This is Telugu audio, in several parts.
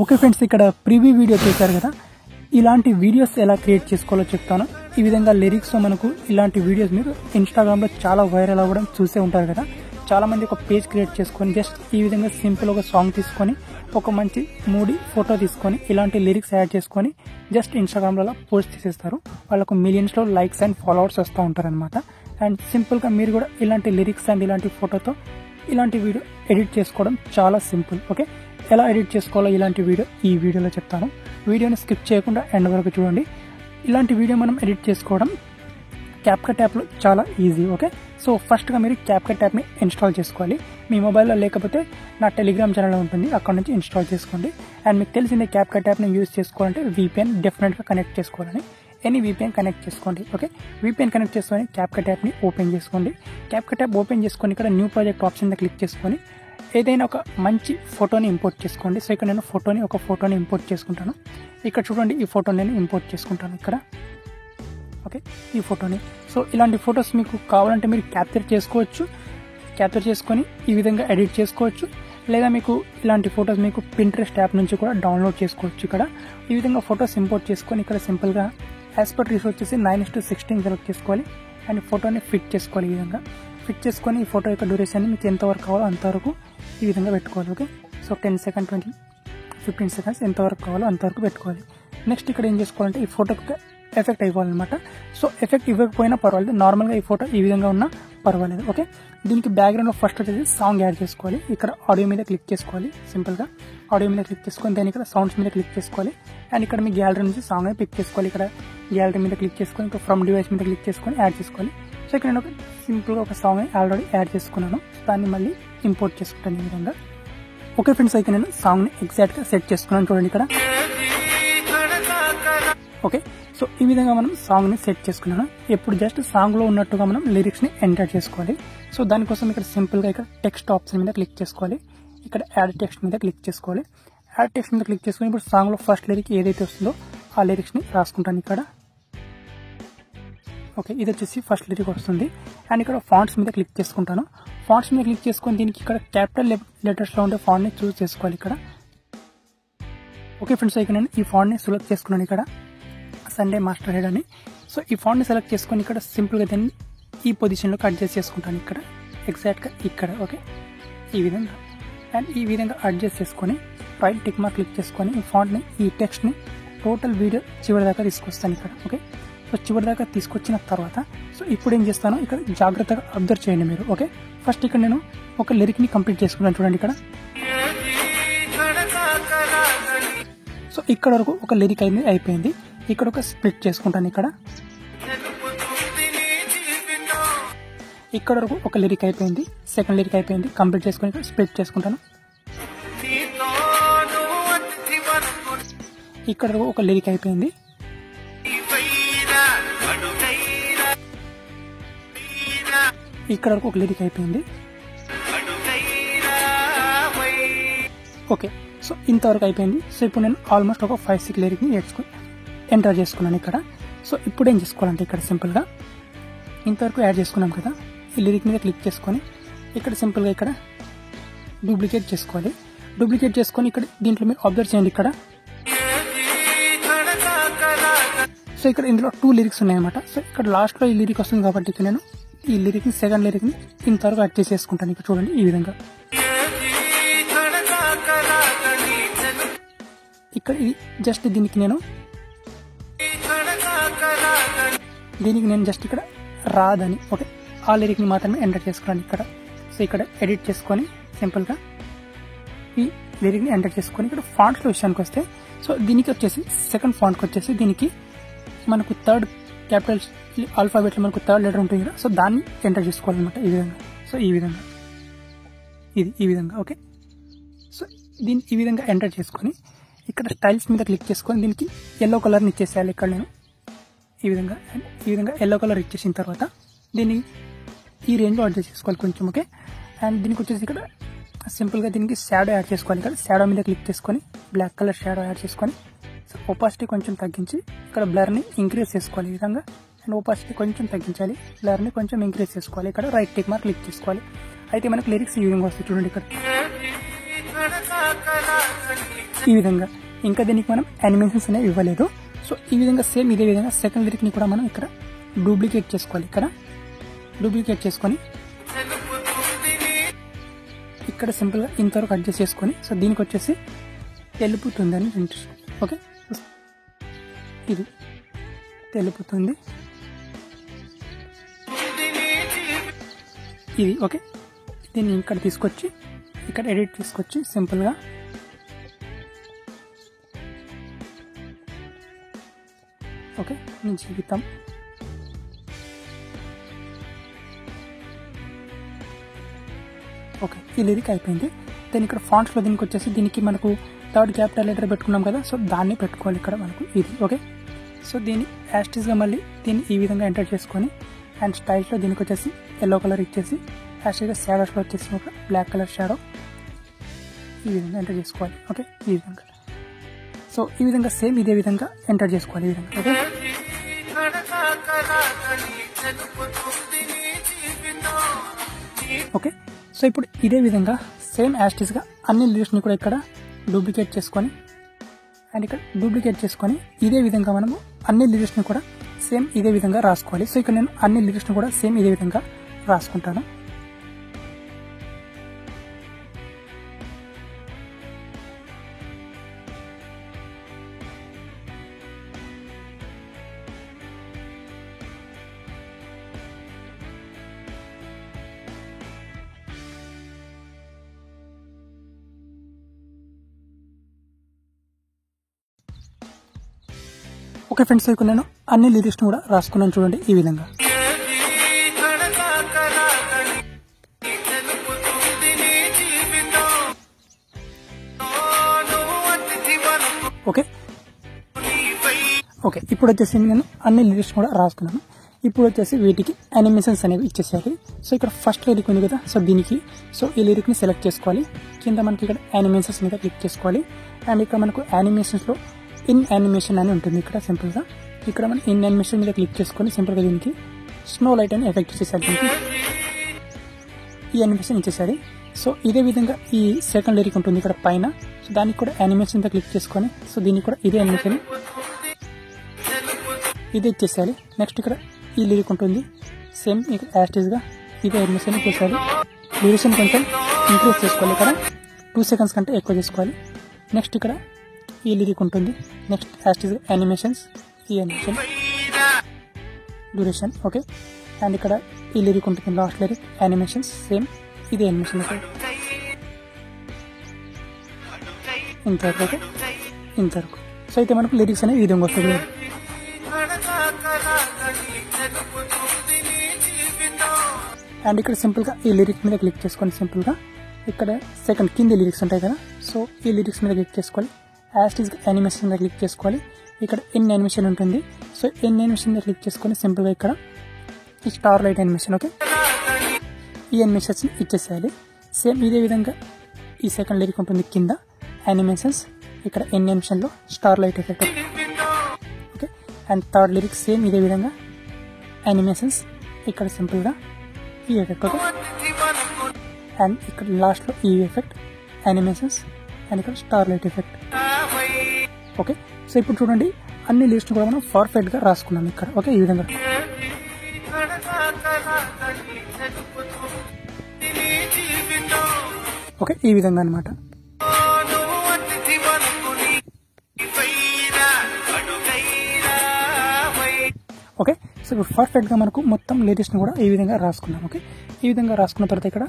ఓకే ఫ్రెండ్స్, ఇక్కడ ప్రివ్యూ వీడియో చూశారు కదా. ఇలాంటి వీడియోస్ ఎలా క్రియేట్ చేసుకోవాలో చెప్తాను. ఈ విధంగా లిరిక్స్ తో మనకు ఇలాంటి వీడియోస్ మీరు ఇన్స్టాగ్రామ్ లో చాలా వైరల్ అవ్వడం చూసే ఉంటారు కదా. చాలా మంది ఒక పేజ్ క్రియేట్ చేసుకొని జస్ట్ ఈ విధంగా సింపుల్ ఒక సాంగ్ తీసుకొని ఒక మంచి మూడీ ఫోటో తీసుకొని ఇలాంటి లిరిక్స్ యాడ్ చేసుకొని జస్ట్ ఇన్స్టాగ్రామ్ లో పోస్ట్ చేసేస్తారు. వాళ్ళకు మిలియన్స్ లో లైక్స్ అండ్ ఫాలోవర్స్ వస్తూ ఉంటారు అనమాట. అండ్ సింపుల్ గా మీరు కూడా ఇలాంటి లిరిక్స్ అండ్ ఇలాంటి ఫోటోతో ఇలాంటి వీడియో ఎడిట్ చేసుకోవడం చాలా సింపుల్. ఓకే, ఎలా ఎడిట్ చేసుకోవాలో ఇలాంటి వీడియో ఈ వీడియోలో చెప్తాను. వీడియోని స్కిప్ చేయకుండా ఎండ్ వరకు చూడండి. ఇలాంటి వీడియో మనం ఎడిట్ చేసుకోవడం క్యాప్కట్ యాప్లో చాలా ఈజీ. ఓకే, సో ఫస్ట్గా మీరు క్యాప్కట్ యాప్ని ఇన్స్టాల్ చేసుకోవాలి. మీ మొబైల్లో లేకపోతే నా టెలిగ్రామ్ ఛానల్లో ఉంటుంది, అక్కడ నుంచి ఇన్స్టాల్ చేసుకోండి. అండ్ మీకు తెలిసిందే క్యాప్కట్ యాప్ని యూజ్ చేసుకోవాలంటే VPN డెఫినెట్గా కనెక్ట్ చేసుకోవాలని. ఎనీ VPN కనెక్ట్ చేసుకోండి. ఓకే, VPN కనెక్ట్ చేసుకొని క్యాప్కట్ యాప్ని ఓపెన్ చేసుకోండి. క్యాప్కట్ యాప్ ఓపెన్ చేసుకొని ఇక్కడ న్యూ ప్రాజెక్ట్ ఆప్షన్ మీద క్లిక్ చేసుకొని ఏదైనా ఒక మంచి ఫోటోని ఇంపోర్ట్ చేసుకోండి. సో ఇక్కడ నేను ఒక ఫోటోని ఇంపోర్ట్ చేసుకుంటాను. ఇక్కడ చూడండి, ఈ ఫోటోని నేను ఇంపోర్ట్ చేసుకుంటాను ఇక్కడ. ఓకే, ఈ ఫోటోని. సో ఇలాంటి ఫొటోస్ మీకు కావాలంటే మీరు క్యాప్చర్ చేసుకోవచ్చు. క్యాప్చర్ చేసుకొని ఈ విధంగా ఎడిట్ చేసుకోవచ్చు. లేదా మీకు ఇలాంటి ఫొటోస్ మీకు పింట్రెస్ట్ యాప్ నుంచి కూడా డౌన్లోడ్ చేసుకోవచ్చు. ఇక్కడ ఈ విధంగా ఫొటోస్ ఇంపోర్ట్ చేసుకొని ఇక్కడ సింపుల్గా యాస్పెక్ట్ రేషియో వచ్చేసి 9:16 సెలెక్ట్ చేసుకోవాలి. అండ్ ఫోటోని ఫిట్ చేసుకోవాలి. ఈ విధంగా ఫిట్ చేసుకొని ఈ ఫోటో యొక్క డ్యూరేషన్ మీకు ఎంతవరకు కావాలో అంతవరకు ఈ విధంగా పెట్టుకోవాలి. ఓకే, సో 10 సెకండ్ 20 15 సెకండ్స్ ఎంతవరకు కావాలో అంతవరకు పెట్టుకోవాలి. నెక్స్ట్ ఇక్కడ ఏం చేసుకోవాలంటే ఈ ఫోటోకి ఎఫెక్ట్ ఇవ్వాలన్నమాట. సో ఎఫెక్ట్ ఇవ్వకపోయినా పర్వాలేదు, నార్మల్గా ఈ ఫోటో ఈ విధంగా ఉన్నా పర్వాలేదు. ఓకే, దీనికి బ్యాక్గ్రౌండ్లో ఫస్ట్ వచ్చేసి సాంగ్ యాడ్ చేసుకోవాలి. ఇక్కడ ఆడియో మీద క్లిక్ చేసుకోవాలి. సింపుల్గా ఆడియో మీద క్లిక్ చేసుకొని దాని ఇక్కడ సౌండ్స్ మీద క్లిక్ చేసుకోవాలి. అండ్ ఇక్కడ మీ గ్యాలరీ నుంచి సాంగ్ అని పిక్ చేసుకోవాలి. ఇక్కడ గ్యాలరీ మీద క్లిక్ చేసుకొని ఇక్కడ ఫ్రమ్ డివైస్ మీద క్లిక్ చేసుకొని యాడ్ చేసుకోవాలి. సో ఇక్కడ నేను ఒక సింపుల్గా ఒక సాంగ్ ఆల్రెడీ యాడ్ చేసుకున్నాను. దాన్ని మళ్ళీ ఇంపోర్ట్ చేసుకుంటాను ఈ విధంగా. ఓకే ఫ్రెండ్స్, అయితే నేను సాంగ్ని ఎగ్జాక్ట్గా సెట్ చేసుకున్నాను. చూడండి ఇక్కడ. ఓకే, సో ఈ విధంగా మనం సాంగ్ని సెట్ చేసుకున్నాను. ఎప్పుడు జస్ట్ సాంగ్లో ఉన్నట్టుగా మనం లిరిక్స్ని ఎంటర్ చేసుకోవాలి. సో దానికోసం ఇక్కడ సింపుల్గా ఇక్కడ టెక్స్ట్ ఆప్షన్ మీద క్లిక్ చేసుకోవాలి. ఇక్కడ యాడ్ టెక్స్ట్ మీద క్లిక్ చేసుకోవాలి. యాడ్ టెక్స్ట్ మీద క్లిక్ చేసుకుని ఇప్పుడు సాంగ్లో ఫస్ట్ లిరిక్ ఏదైతే వస్తుందో ఆ లిరిక్స్ని రాసుకుంటాను ఇక్కడ. ఓకే, ఇది వచ్చేసి ఫస్ట్ లిరిక్ వస్తుంది. అండ్ ఇక్కడ ఫాంట్స్ మీద క్లిక్ చేసుకుంటాను. ఫాంట్స్ మీద క్లిక్ చేసుకొని దీనికి ఇక్కడ క్యాపిటల్ లెటర్స్లో ఉండే ఫాంట్ని చూస్ చేసుకోవాలి ఇక్కడ. ఓకే ఫ్రెండ్స్, ఇక్కడ నేను ఈ ఫాంట్ని సెలెక్ట్ చేసుకున్నాను ఇక్కడ, సండే మాస్టర్ హెడ్ అని. సో ఈ ఫాంట్ని సెలెక్ట్ చేసుకొని ఇక్కడ సింపుల్గా దాన్ని ఈ పొజిషన్లోకి అడ్జస్ట్ చేసుకుంటాను ఇక్కడ, ఎగ్జాక్ట్గా ఇక్కడ. ఓకే, ఈ విధంగా. అండ్ ఈ విధంగా అడ్జస్ట్ చేసుకొని రైట్ టిక్ మార్క్ క్లిక్ చేసుకొని ఈ ఫాంట్ని ఈ టెక్స్ట్ని టోటల్ వీడియో చివరి దాకా తీసుకొస్తాను ఇక్కడ. ఓకే, సో చివరి దాకా తీసుకొచ్చిన తర్వాత సో ఇప్పుడు ఏం చేస్తానో ఇక్కడ జాగ్రత్తగా అబ్జర్వ్ చేయండి మీరు. ఓకే, ఫస్ట్ ఇక్కడ నేను ఒక లిరిక్ని కంప్లీట్ చేసుకున్నాను. చూడండి ఇక్కడ. సో ఇక్కడ వరకు ఒక లిరిక్ అయిపోయింది. ఇక్కడ ఒక స్ప్లిట్ చేసుకుంటాను ఇక్కడ. ఇక్కడ వరకు ఒక లిరిక్ అయిపోయింది. సెకండ్ లిరిక్ అయిపోయింది. కంప్లీట్ చేసుకుని ఇక్కడ స్ప్లిట్ చేసుకుంటాను. ఇక్కడ వరకు ఒక లిరిక్ అయిపోయింది. ఇక్కడ వరకు ఒక లిరిక్ అయిపోయింది. ఓకే, సో ఇంతవరకు అయిపోయింది. సో ఇప్పుడు నేను ఆల్మోస్ట్ ఒక 5-6 లిరిక్ని ఎంటర్ చేసుకున్నాను ఇక్కడ. సో ఇప్పుడు ఏం చేసుకోవాలంటే ఇక్కడ సింపుల్గా ఇంతవరకు యాడ్ చేసుకున్నాం కదా, ఈ లిరిక్ మీద క్లిక్ చేసుకొని ఇక్కడ సింపుల్గా ఇక్కడ డూప్లికేట్ చేసుకోవాలి. డూప్లికేట్ చేసుకొని ఇక్కడ దీంట్లో మీరు అబ్జర్వ్ చేయండి ఇక్కడ. సో ఇక్కడ ఇందులో 2 లిరిక్స్ ఉన్నాయన్నమాట. సో ఇక్కడ లాస్ట్లో ఈ లిరిక్ వస్తుంది కాబట్టి ఇక్కడ నేను ఈ లిరిక్ని సెకండ్ లిరిక్ని ఇంతవరకు యాడ్ చేసేసుకుంటాను ఇక్కడ. చూడండి ఈ విధంగా. ఇక్కడ ఇది జస్ట్ దీనికి నేను జస్ట్ ఇక్కడ రాదని ఓకే ఆ లిరిక్ని మాత్రమే ఎంటర్ చేసుకున్నాను ఇక్కడ. సో ఇక్కడ ఎడిట్ చేసుకొని సింపుల్గా ఈ లిరిక్ని ఎంటర్ చేసుకొని ఇక్కడ ఫాంట్స్లో విషయానికి వస్తే సో దీనికి వచ్చేసి సెకండ్ ఫాంట్కి వచ్చేసి దీనికి మనకు థర్డ్ క్యాపిటల్ ఆల్ఫాబెట్లో మనకు థర్డ్ లెటర్ ఉంటుంది కదా, సో దాన్ని ఎంటర్ చేసుకోవాలన్నమాట ఈ విధంగా. సో ఈ విధంగా ఈ విధంగా. ఓకే, సో దీన్ని ఈ విధంగా ఎంటర్ చేసుకొని ఇక్కడ స్టైల్స్ మీద క్లిక్ చేసుకొని దీనికి ఎల్లో కలర్ని ఇచ్చేసేయాలి ఇక్కడ నేను ఈ విధంగా. ఎల్లో కలర్ ఇచ్చేసిన తర్వాత దీన్ని ఈ రేంజ్లో అడ్జస్ట్ చేసుకోవాలి కొంచెం. ఓకే, అండ్ దీనికి వచ్చేసి ఇక్కడ సింపుల్గా దీనికి షాడో యాడ్ చేసుకోవాలి. ఇక్కడ షాడో మీద క్లిక్ చేసుకొని బ్లాక్ కలర్ షాడో యాడ్ చేసుకొని సో ఒపాసిటీ కొంచెం తగ్గించి ఇక్కడ బ్లర్ని ఇంక్రీజ్ చేసుకోవాలి ఈ విధంగా. అండ్ ఒపాసిటీ కొంచెం తగ్గించాలి, బ్లర్ని కొంచెం ఇంక్రీజ్ చేసుకోవాలి. ఇక్కడ రైట్ టిక్ మార్క్ క్లిక్ చేసుకోవాలి. అయితే మనకు లిరిక్స్ ఈ విధంగా వస్తాయి. చూడండి ఇక్కడ. ఈ విధంగా. ఇంకా దీనికి మనం యానిమేషన్స్ అనేవి ఇవ్వలేదు. సో ఈ విధంగా సేమ్ ఇదే విధంగా సెకండ్ లిరిక్ని కూడా మనం ఇక్కడ డూప్లికేట్ చేసుకోవాలి. ఇక్కడ డూప్లికేట్ చేసుకొని ఇక్కడ సింపుల్గా ఇంతవరకు అడ్జస్ట్ చేసుకొని, సో దీనికి వచ్చేసి తెలుపుతుందని ఇంట్రెస్ట్. ఓకే, ఇది తెలుపుతుంది ఇది. ఓకే, దీన్ని ఇక్కడ తీసుకొచ్చి ఇక్కడ ఎడిట్ తీసుకొచ్చి సింపుల్గా ఓకే నీ జీవితం ఓకే ఈ లిరిక్ అయిపోయింది. దెన్ ఇక్కడ ఫాంట్స్లో దీనికి వచ్చేసి దీనికి మనకు థర్డ్ క్యాపిటల్ లెటర్ పెట్టుకున్నాం కదా, సో దాన్ని పెట్టుకోవాలి ఇక్కడ మనకు ఇది. ఓకే, సో దీన్ని యాస్టిస్గా మళ్ళీ దీన్ని ఈ విధంగా ఎంటర్ చేసుకొని అండ్ స్టైల్స్లో దీనికి వచ్చేసి ఎల్లో కలర్ ఇచ్చేసి యాస్టిస్గా షాడోస్లో వచ్చేసి ఒక బ్లాక్ కలర్ షాడో ఈ విధంగా ఎంటర్ చేసుకోవాలి. ఓకే, ఈ విధంగా. సో ఈ విధంగా సేమ్ ఇదే విధంగా ఎంటర్ చేసుకోవాలి ఈ విధంగా. ఓకే, ఓకే సో ఇప్పుడు ఇదే విధంగా సేమ్ యాస్టిస్గా అన్ని లిరిక్స్ని కూడా ఇక్కడ డూప్లికేట్ చేసుకొని అండ్ ఇక్కడ డూప్లికేట్ చేసుకొని ఇదే విధంగా మనము అన్ని లిరిక్స్ని కూడా సేమ్ ఇదే విధంగా రాసుకోవాలి. సో ఇక్కడ నేను అన్ని లిరిక్స్ని కూడా సేమ్ ఇదే విధంగా రాసుకుంటాను. ఓకే ఫ్రెండ్స్, ఇక్కడ నేను అన్ని లిరిక్స్ని కూడా రాసుకున్నాను చూడండి ఈ విధంగా. ఓకే ఓకే ఇప్పుడు వచ్చేసి నేను అన్ని లిరిక్స్ కూడా రాసుకున్నాను. ఇప్పుడు వచ్చేసి వీటికి యానిమేషన్స్ అనేవి ఇచ్చేసేయాలి. సో ఇక్కడ ఫస్ట్ లిరిక్ ఉంది కదా, సో దీనికి సో ఈ లిరిక్ని సెలెక్ట్ చేసుకోవాలి. కింద మనకి ఇక్కడ యానిమేషన్స్ మీద క్లిక్ చేసుకోవాలి అండ్ ఇక్కడ మనకు యానిమేషన్స్లో ఇన్ యానిమేషన్ అని ఉంటుంది. ఇక్కడ సింపుల్గా ఇక్కడ మనం ఇన్ యానిమేషన్ మీద క్లిక్ చేసుకొని సింపుల్గా దీనికి స్నో లైట్ అని ఎఫెక్ట్ ఇచ్చేసాడు. దీనికి ఈ యానిమేషన్ ఇచ్చేసాడు. సో ఇదే విధంగా ఈ సెకండ్ లిరిక్ ఉంటుంది ఇక్కడ పైన, సో దానికి కూడా యానిమేషన్ మీద క్లిక్ చేసుకొని సో దీనికి కూడా ఇదే యానిమేషన్ ఇదే ఇచ్చేసాలి. నెక్స్ట్ ఇక్కడ ఈ లిరిక్ ఉంటుంది సేమ్ ఇక్కడ యాస్టిస్గా ఇదే యానిమేషన్ ఇచ్చేసాలి. డ్యూరేషన్ కొంచెం ఇంక్రీజ్ చేసుకోవాలి, ఇక్కడ 2 seconds కంటే ఎక్కువ చేసుకోవాలి. నెక్స్ట్ ఇక్కడ ఈ లిరిక్ ఉంటుంది, నెక్స్ట్ యాస్టిస్ యానిమేషన్స్ ఈ యానిమేషన్ డ్యూరేషన్. ఓకే, అండ్ ఇక్కడ ఈ లిరిక్ ఉంటుంది లాస్ట్ లిరిక్ యానిమేషన్స్ సేమ్ ఇదే యానిమేషన్ ఇంతవరకు. ఓకే, ఇంతవరకు. సో అయితే మనకు లిరిక్స్ అనేవి ఈ విధంగా వస్తుంది. అండ్ ఇక్కడ సింపుల్గా ఈ లిరిక్ మీద క్లిక్ చేసుకొని సింపుల్గా ఇక్కడ సెకండ్ కింద లిరిక్స్ ఉంటాయి కదా, సో ఈ లిరిక్స్ మీద క్లిక్ చేసుకోవాలి. యాస్టిస్ యానిమేషన్ మీద క్లిక్ చేసుకోవాలి. ఇక్కడ ఇన్ యానిమేషన్ ఉంటుంది, సో ఇన్ యానిమేషన్ మీద క్లిక్ చేసుకొని సింపుల్గా ఇక్కడ ఈ స్టార్ లైట్ యానిమేషన్ ఓకే ఈ యానిమేషన్స్ ఇచ్చేసేయాలి. సేమ్ ఇదే విధంగా ఈ సెకండ్ లిరిక్ ఉంటుంది కింద యానిమేషన్స్, ఇక్కడ ఇన్ యానిమేషన్లో star light effect okay. And third lyric same ఇదే విధంగా యానిమేషన్స్, ఇక్కడ సింపుల్గా ఈ ఎఫెక్ట్ ఓకే. అండ్ ఇక్కడ లాస్ట్లో ఈ ఎఫెక్ట్ యానిమేషన్స్ అండ్ ఇక్కడ star light effect okay. So ఇప్పుడు చూడండి అన్ని లిస్ట్ కూడా మనం పర్ఫెక్ట్గా రాసుకున్నాం ఇక్కడ ఓకే. ఈ విధంగా ఓకే ఈ విధంగా అనమాట. ఓకే, సో ఇప్పుడు పర్ఫెక్ట్గా మనకు మొత్తం లేటెస్ట్ని కూడా ఈ విధంగా రాసుకున్నాం ఓకే. ఈ విధంగా రాసుకున్న తర్వాత ఇక్కడ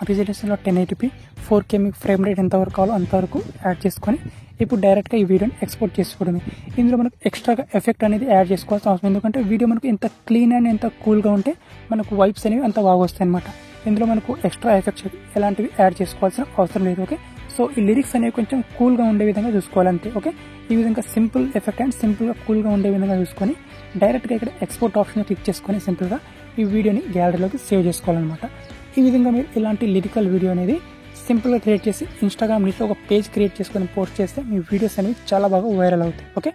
రిజల్యూషన్లో 1080p 4K మీకు ఫ్రేమ్ రేట్ ఎంతవరకు కావాలో అంతవరకు యాడ్ చేసుకొని ఇప్పుడు డైరెక్ట్గా ఈ వీడియోని ఎక్స్పోర్ట్ చేసుకోవడమే. ఇందులో మనకు ఎక్స్ట్రాగా ఎఫెక్ట్ అనేది యాడ్ చేసుకోవాల్సిన అవసరం, ఎందుకంటే వీడియో మనకు ఎంత క్లీన్ అండ్ ఎంత కూల్గా ఉంటే మనకు వైబ్స్ అనేవి అంత బాగా వస్తాయి అనమాట. ఇందులో మనకు ఎక్స్ట్రా ఎఫెక్ట్స్ ఎలాంటివి యాడ్ చేసుకోవాల్సిన అవసరం లేదు ఓకే. సో ఈ లిరిక్స్ అనేవి కొంచెం కూల్గా ఉండే విధంగా చూసుకోవాలంతే ఓకే. ఈ విధంగా సింపుల్ ఎఫెక్ట్ అండ్ సింపుల్గా కూల్గా ఉండే విధంగా చూసుకొని డైరెక్ట్గా ఇక్కడ ఎక్స్పోర్ట్ ఆప్షన్ క్లిక్ చేసుకొని సింపుల్గా ఈ వీడియోని గ్యాలరీలోకి సేవ్ చేసుకోవాలన్నమాట. ఈ విధంగా మీరు ఇలాంటి లిరికల్ వీడియో అనేది సింపుల్గా క్రియేట్ చేసి ఇన్స్టాగ్రామ్ లిస్ట్లో ఒక పేజ్ క్రియేట్ చేసుకొని పోస్ట్ చేస్తే మీ వీడియోస్ అనేవి చాలా బాగా వైరల్ అవుతాయి ఓకే.